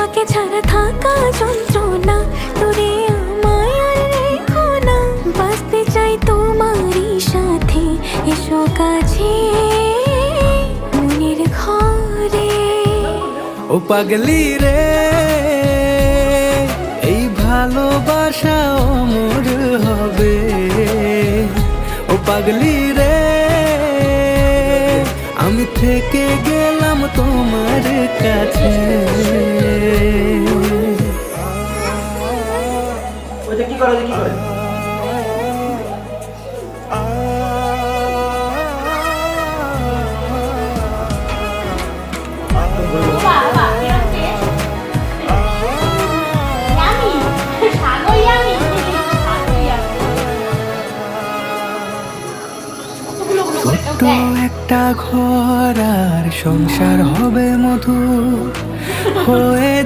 তোমাকে ছাড়া থাকা যন্ত্রণা, দূরে আমায় আর রেখো না। বাঁচতে চাই তোমারই সাথে, এসো কাছে মনের ঘরে। ও পাগলি রে, এই ভালোবাসা অমর হবে। ও পাগলি রে, আমি থেকে গেলাম তোমার কাছে। কি করে ছোট্ট একটা ঘর আর সংসার হবে মধুর হয়ে।